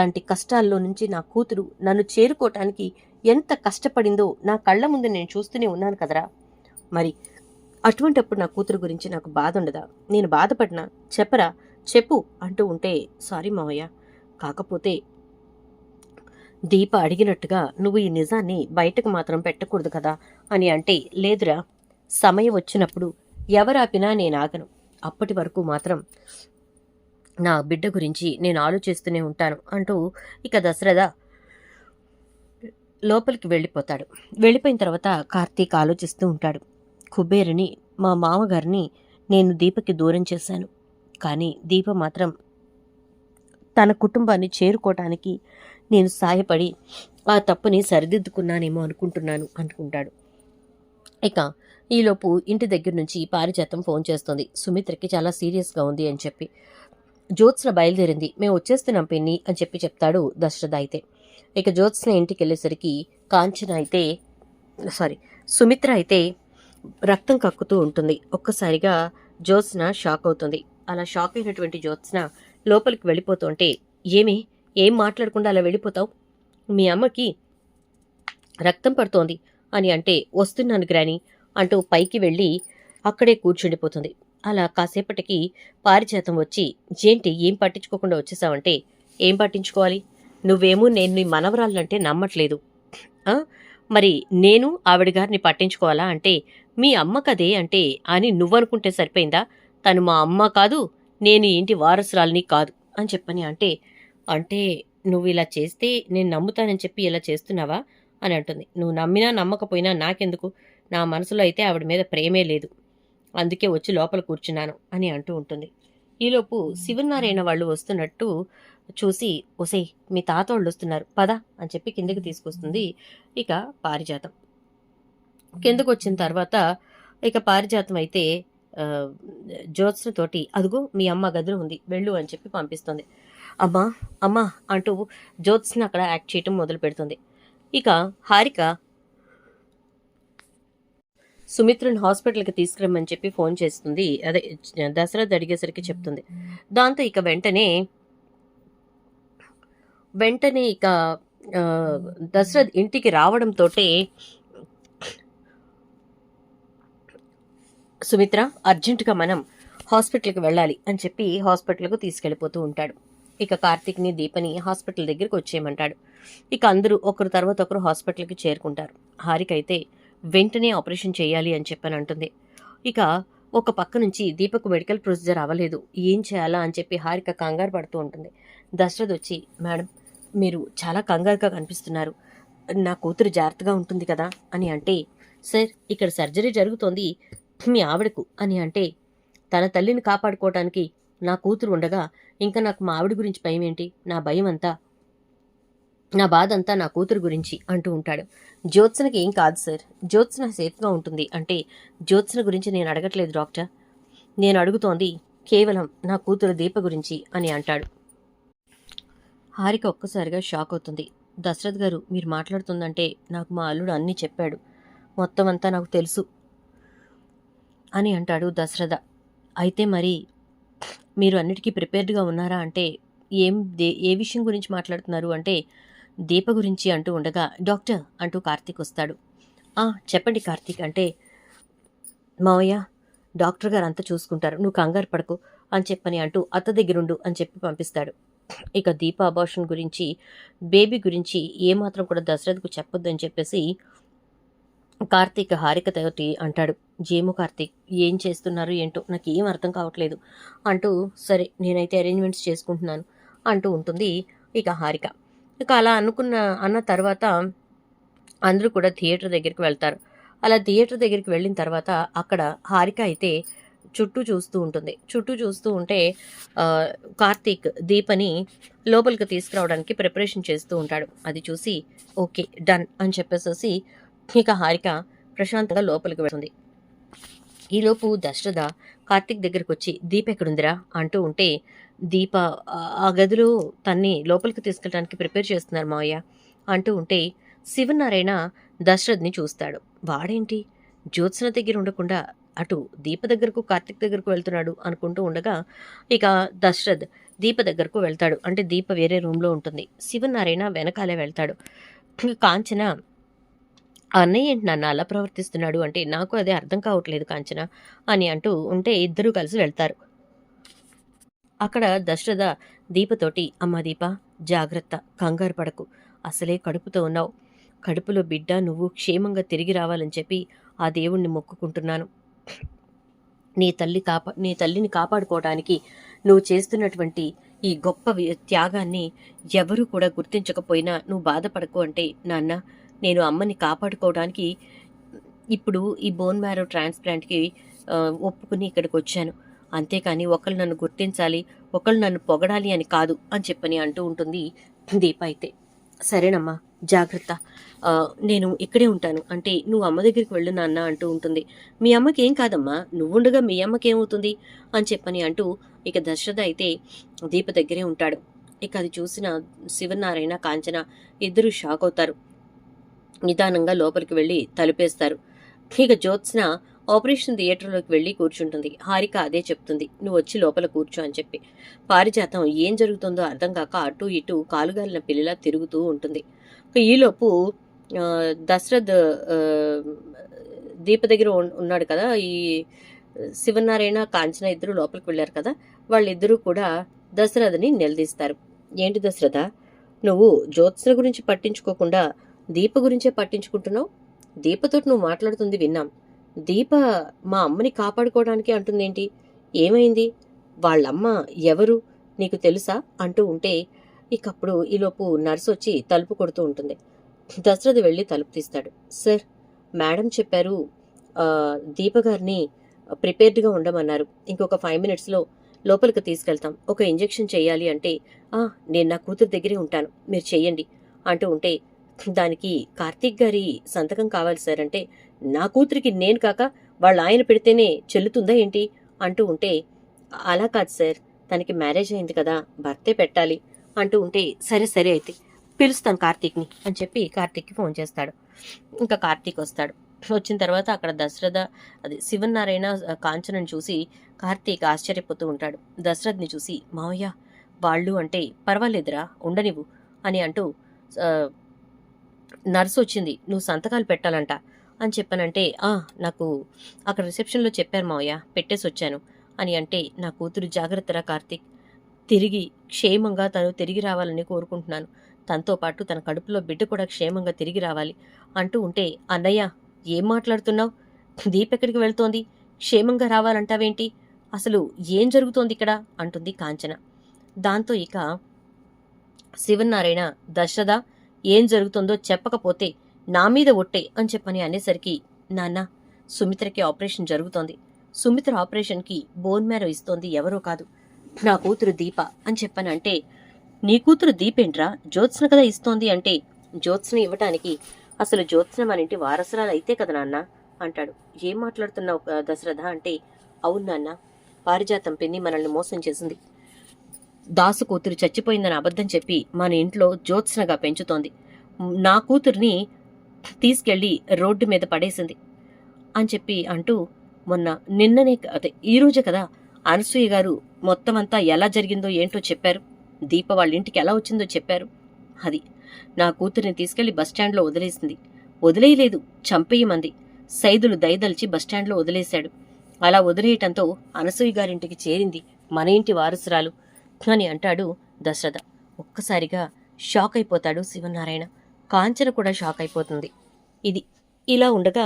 అలాంటి కష్టాల్లో నుంచి నా కూతురు నన్ను చేరుకోవటానికి ఎంత కష్టపడిందో నా కళ్ళ ముందు నేను చూస్తూనే ఉన్నాను కదరా. మరి అటువంటప్పుడు నా కూతురు గురించి నాకు బాధ ఉండదా? నేను బాధపడినా చెప్పరా, చెప్పు అంటూ ఉంటే, సారీ మావయ్య, కాకపోతే దీప అడిగినట్టుగా నువ్వు ఈ నిజాన్ని బయటకు మాత్రం పెట్టకూడదు కదా అని అంటే, లేదురా, సమయం వచ్చినప్పుడు ఎవరాపినా నేను ఆగను. అప్పటి వరకు మాత్రం నా బిడ్డ గురించి నేను ఆలోచిస్తూనే ఉంటాను అంటూ ఇక దశరథ లోపలికి వెళ్ళిపోతాడు. వెళ్ళిపోయిన తర్వాత కార్తీక్ ఆలోచిస్తూ ఉంటాడు. కుబేరుని, మా మామగారిని నేను దీపకి దూరం చేశాను, కానీ దీప మాత్రం తన కుటుంబాన్ని చేరుకోవటానికి నేను సాయపడి ఆ తప్పుని సరిదిద్దుకున్నానేమో అనుకుంటాడు. ఇక ఈలోపు ఇంటి దగ్గర నుంచి పారిజాతం ఫోన్ చేస్తుంది. సుమిత్రకి చాలా సీరియస్గా ఉంది అని చెప్పి. జ్యోత్స్న బయలుదేరింది, మేము వచ్చేస్తున్నాం పిన్ని అని చెప్తాడు దశరథ. అయితే ఇక జ్యోత్స్న ఇంటికి వెళ్ళేసరికి సుమిత్ర అయితే రక్తం కక్కుతూ ఉంటుంది. ఒక్కసారిగా జ్యోత్స్న షాక్ అవుతుంది. అలా షాక్ అయినటువంటి జ్యోత్స్న లోపలికి వెళ్ళిపోతుంటే, ఏం మాట్లాడకుండా అలా వెళ్ళిపోతావు? మీ అమ్మకి రక్తం పడుతోంది అని అంటే, వస్తున్నాను గ్రాని అంటూ పైకి వెళ్ళి అక్కడే కూర్చుండిపోతుంది. అలా కాసేపటికి పారిజాతం వచ్చి, ఏంటి ఏం పట్టించుకోకుండా వచ్చేసావంటే, ఏం పట్టించుకోవాలి, నువ్వేమో నేను నీ మనవరాలంటే నమ్మట్లేదు, మరి నేను ఆవిడ గారిని పట్టించుకోవాలా అంటే, మీ అమ్మ కదే అంటే అని నువ్వనుకుంటే సరిపోయిందా? తను మా అమ్మ కాదు, నేను ఇంటి వారసురాలిని కాదు అని చెప్పని అంటే నువ్వు ఇలా చేస్తే నేను నమ్ముతానని చెప్పి ఇలా చేస్తున్నావా అని అంటుంది. నువ్వు నమ్మినా నమ్మకపోయినా నాకెందుకు, నా మనసులో అయితే ఆవిడ మీద ప్రేమే లేదు, అందుకే వచ్చి లోపల కూర్చున్నాను అని అంటూ ఉంటుంది. ఈలోపు శివనారాయణ వాళ్ళు వస్తున్నట్టు చూసి, ఒసే మీ తాత వాళ్ళు వస్తున్నారు పద అని చెప్పి కిందకి తీసుకొస్తుంది ఇక పారిజాతం. కిందకు వచ్చిన తర్వాత ఇక పారిజాతం అయితే జ్యోత్స్నతోటి, అదుగో మీ అమ్మ గదిలో ఉంది, వెళ్ళు అని చెప్పి పంపిస్తుంది. అమ్మా అమ్మా అంటూ జ్యోత్స్న అక్కడ యాక్ట్ చేయటం మొదలు పెడుతుంది. ఇక హారిక సుమిత్రను హాస్పిటల్కి తీసుకురమ్మని చెప్పి ఫోన్ చేస్తుంది. అదే దశరథ్ అడిగేసరికి చెప్తుంది. దాంతో ఇక వెంటనే ఇక దశరథ్ ఇంటికి రావడంతో సుమిత్ర, అర్జెంటుగా మనం హాస్పిటల్కి వెళ్ళాలి అని చెప్పి హాస్పిటల్కు తీసుకెళ్ళిపోతూ ఉంటాడు. ఇక కార్తీక్ని దీపని హాస్పిటల్ దగ్గరికి వచ్చేయమంటాడు. ఇక అందరూ ఒకరు తర్వాత ఒకరు హాస్పిటల్కి చేరుకుంటారు. హారిక అయితే వెంటనే ఆపరేషన్ చేయాలి అని చెప్పని అంటుంది. ఇక ఒక పక్క నుంచి దీపకు మెడికల్ ప్రొసీజర్ అవ్వలేదు, ఏం చేయాలా అని చెప్పి హారిక కంగారు పడుతూ ఉంటుంది. దశరథ్ వచ్చి, మేడం మీరు చాలా కంగారుగా కనిపిస్తున్నారు, నా కూతురు జాగ్రత్తగా ఉంటుంది కదా అని అంటే, సార్ ఇక్కడ సర్జరీ జరుగుతోంది మీ ఆవిడకు అని అంటే, తన తల్లిని కాపాడుకోవటానికి నా కూతురు ఉండగా ఇంకా నాకు మా ఆవిడ గురించి భయం ఏంటి, నా భయం అంతా, నా బాధ అంతా నా కూతురు గురించి అంటూ ఉంటాడు. జ్యోత్స్నకి ఏం కాదు సార్, జ్యోత్స్న సేఫ్గా ఉంటుంది అంటే, జ్యోత్స్న గురించి నేను అడగట్లేదు డాక్టర్, నేను అడుగుతోంది కేవలం నా కూతురు దీప గురించి అని అంటాడు. హారిక ఒక్కసారిగా షాక్ అవుతుంది. దశరథ్ గారు మీరు మాట్లాడుతుందంటే నాకు మా అల్లుడు అన్నీ చెప్పాడు, మొత్తం అంతా నాకు తెలుసు అని అంటాడు దశరథ. అయితే మరి మీరు అన్నిటికీ ప్రిపేర్డ్గా ఉన్నారా అంటే, ఏ విషయం గురించి మాట్లాడుతున్నారు అంటే, దీప గురించి అంటూ ఉండగా, డాక్టర్ అంటూ కార్తీక్ వస్తాడు. చెప్పండి కార్తీక్ అంటే, మావయ్య డాక్టర్ గారు అంతా చూసుకుంటారు, నువ్వు కంగారు పడకు అని చెప్పని అంటూ అత్త దగ్గరుండు అని చెప్పి పంపిస్తాడు. ఇక దీప అబార్షన్ గురించి, బేబీ గురించి ఏమాత్రం కూడా దశరథ్కు చెప్పొద్దని చెప్పేసి కార్తీక్ హారికతోటి అంటాడు. జేమో కార్తీక్ ఏం చేస్తున్నారు ఏంటో నాకు ఏం అర్థం కావట్లేదు అంటూ, సరే నేనైతే అరేంజ్మెంట్స్ చేసుకుంటున్నాను అంటూ ఉంటుంది ఇక హారిక. ఇక అలా అన్న తర్వాత అందరూ కూడా థియేటర్ దగ్గరికి వెళ్తారు. అలా థియేటర్ దగ్గరికి వెళ్ళిన తర్వాత అక్కడ హారిక అయితే చుట్టూ చూస్తూ ఉంటుంది. చుట్టూ చూస్తూ ఉంటే కార్తీక్ దీపని లోపలికి తీసుకురావడానికి ప్రిపరేషన్ చేస్తూ ఉంటాడు. అది చూసి ఓకే డన్ అని చెప్పేసి ఇక హారిక ప్రశాంతంగా లోపలికి వెళ్తుంది. ఈలోపు దశరథ కార్తీక్ దగ్గరికి వచ్చి, దీప ఎక్కడుందిరా అంటూ ఉంటే, దీప ఆ గదిలో తన్ని లోపలికి తీసుకెళ్ళడానికి ప్రిపేర్ చేస్తున్నారు మావయ్య అంటూ ఉంటే, శివనారాయణ దశరథ్ని చూస్తాడు. వాడేంటి జ్యోత్స్న దగ్గర ఉండకుండా అటు దీప దగ్గరకు కార్తీక్ దగ్గరకు వెళ్తున్నాడు అనుకుంటూ ఉండగా, ఇక దశరథ్ దీప దగ్గరకు వెళ్తాడు. అంటే దీప వేరే రూమ్లో ఉంటుంది. శివనారాయణ వెనకాలే వెళ్తాడు. కాంచన అన్నయ్య ఏంటి నాన్న అలా ప్రవర్తిస్తున్నాడు అంటే నాకు అదే అర్థం కావట్లేదు కాంచన అని అంటూ ఉంటే ఇద్దరూ కలిసి వెళ్తారు. అక్కడ దశరథ దీపతోటి అమ్మ దీప జాగ్రత్త, కంగారు పడకు, అసలే కడుపుతో ఉన్నావు, కడుపులో బిడ్డ నువ్వు క్షేమంగా తిరిగి రావాలని చెప్పి ఆ దేవుణ్ణి మొక్కుకుంటున్నాను. నీ తల్లిని కాపాడుకోవడానికి నువ్వు చేస్తున్నటువంటి ఈ గొప్ప త్యాగాన్ని ఎవరూ కూడా గుర్తించకపోయినా నువ్వు బాధపడకు అంటే నాన్న నేను అమ్మని కాపాడుకోవడానికి ఇప్పుడు ఈ బోన్ మ్యారో ట్రాన్స్ప్లాంట్కి ఒప్పుకుని ఇక్కడికి వచ్చాను. అంతేకాని ఒకళ్ళు నన్ను గుర్తించాలి, ఒకళ్ళు నన్ను పొగడాలి అని కాదు అని చెప్పని అంటూ ఉంటుంది దీప. అయితే సరేనమ్మా జాగ్రత్త, నేను ఇక్కడే ఉంటాను అంటే నువ్వు అమ్మ దగ్గరికి వెళ్ళు నాన్న అంటూ ఉంటుంది. మీ అమ్మకి ఏం కాదమ్మా, నువ్వుండగా మీ అమ్మకి ఏమవుతుంది అని చెప్పని అంటూ ఇక దశరథ అయితే దీప దగ్గరే ఉంటాడు. ఇక అది చూసిన శివనారాయణ కాంచన ఇద్దరు షాక్ అవుతారు. నిదానంగా లోపలికి వెళ్ళి తలుపేస్తారు. ఇక జ్యోత్స్న ఆపరేషన్ థియేటర్లోకి వెళ్ళి కూర్చుంటుంది. హారిక అదే చెప్తుంది, నువ్వు వచ్చి లోపల కూర్చో అని చెప్పి. పారిజాతం ఏం జరుగుతుందో అర్థం కాక అటు ఇటు కాలుగాలిన పిల్లిలా తిరుగుతూ ఉంటుంది. ఈలోపు దశరథ్ దీప దగ్గర ఉన్నాడు కదా, ఈ శివనారాయణ కాంచన ఇద్దరు లోపలికి వెళ్ళారు కదా, వాళ్ళిద్దరూ కూడా దశరథని నిలదీస్తారు. ఏంటి దశరథ, నువ్వు జ్యోత్స్న గురించి పట్టించుకోకుండా దీప గురించే పట్టించుకుంటున్నావు? దీపతోటి నువ్వు మాట్లాడుతుంది విన్నాం. దీప మా అమ్మని కాపాడుకోవడానికి అంటుందేంటి? ఏమైంది? వాళ్ళమ్మ ఎవరు నీకు తెలుసా అంటూ ఉంటే ఇకప్పుడు ఈలోపు నర్సు వచ్చి తలుపు కొడుతూ ఉంటుంది. దశరథ వెళ్ళి తలుపు తీస్తాడు. సార్, మేడం చెప్పారు దీప గారిని ప్రిపేర్డ్గా ఉండమన్నారు, ఇంకొక 5 minutesలో లోపలికి తీసుకెళ్తాం, ఒక ఇంజెక్షన్ చేయాలి అంటే నేను నా కూతురు దగ్గరే ఉంటాను, మీరు చెయ్యండి అంటూ ఉంటే దానికి కార్తీక్ గారి సంతకం కావాలి సార్ అంటే నా కూతురికి నేను కాక వాళ్ళ ఆయన పెడితేనే చెల్లుతుందా ఏంటి అంటూ ఉంటే అలా కాదు సార్, తనకి మ్యారేజ్ అయింది కదా, భర్తే పెట్టాలి అంటూ ఉంటే సరే సరే అయితే పిలుస్తాను కార్తీక్ని అని చెప్పి కార్తీక్కి ఫోన్ చేస్తాడు. ఇంకా కార్తీక్ వస్తాడు. వచ్చిన తర్వాత అక్కడ దశరథ శివనారాయణ కాంచనని చూసి కార్తీక్ ఆశ్చర్యపోతూ ఉంటాడు. దశరథ్ని చూసి మావయ్య వాళ్ళు అంటే పర్వాలేదురా ఉండనివ్వు అని అంటూ నర్సు వచ్చింది, నువ్వు సంతకాలు పెట్టాలంట అని చెప్పానంటే నాకు అక్కడ రిసెప్షన్లో చెప్పారు మావయ్య, పెట్టేసి వచ్చాను అని అంటే నా కూతురు జాగ్రత్తరా కార్తీక్, తిరిగి క్షేమంగా తను తిరిగి రావాలని కోరుకుంటున్నాను, తనతో పాటు తన కడుపులో బిడ్డ కూడా క్షేమంగా తిరిగి రావాలి అంటూ ఉంటే అన్నయ్య ఏం మాట్లాడుతున్నావు, దీప్ ఎక్కడికి వెళ్తోంది, క్షేమంగా రావాలంటావేంటి, అసలు ఏం జరుగుతోంది ఇక్కడ అంటుంది కాంచన. దాంతో ఇక శివనారాయణ దశరథ ఏం జరుగుతుందో చెప్పకపోతే నా మీద ఒట్టే అని చెప్పని అనేసరికి నాన్న సుమిత్రకి ఆపరేషన్ జరుగుతోంది, సుమిత్ర ఆపరేషన్కి బోన్ మ్యారో ఇస్తోంది ఎవరో కాదు నా కూతురు దీప అని చెప్పనంటే నీ కూతురు దీపేంట్రా, జ్యోత్స్న కదా ఇస్తోంది అంటే జ్యోత్స్న ఇవ్వటానికి అసలు జ్యోత్స్న మన ఇంటి వారసురాలు అయితే కదా నాన్న అంటాడు. ఏం మాట్లాడుతున్నావు దశరథ అంటే అవును నాన్న, పారిజాతం పిన్ని మనల్ని మోసం చేసింది, దాసు కూతురు చచ్చిపోయిందని అబద్ధం చెప్పి మన ఇంట్లో జ్యోత్స్నగా పెంచుతోంది, నా కూతుర్ని తీసుకెళ్లి రోడ్డు మీద పడేసింది అని చెప్పి అంటూ నిన్ననే ఈరోజే కదా అనసూయ గారు మొత్తం అంతా ఎలా జరిగిందో ఏంటో చెప్పారు, దీప వాళ్ళ ఇంటికి ఎలా వచ్చిందో చెప్పారు, అది నా కూతుర్ని తీసుకెళ్లి బస్టాండ్లో వదిలేసింది, వదిలేయలేదు చంపేయమంది, సైదులు దయదల్చి బస్టాండ్లో వదిలేశాడు, అలా వదిలేయటంతో అనసూయ గారింటికి చేరింది మన ఇంటి వారసురాలు అని అంటాడు దశరథ. ఒక్కసారిగా షాక్ అయిపోతాడు శివనారాయణ. కాంచన కూడా షాక్ అయిపోతుంది. ఇది ఇలా ఉండగా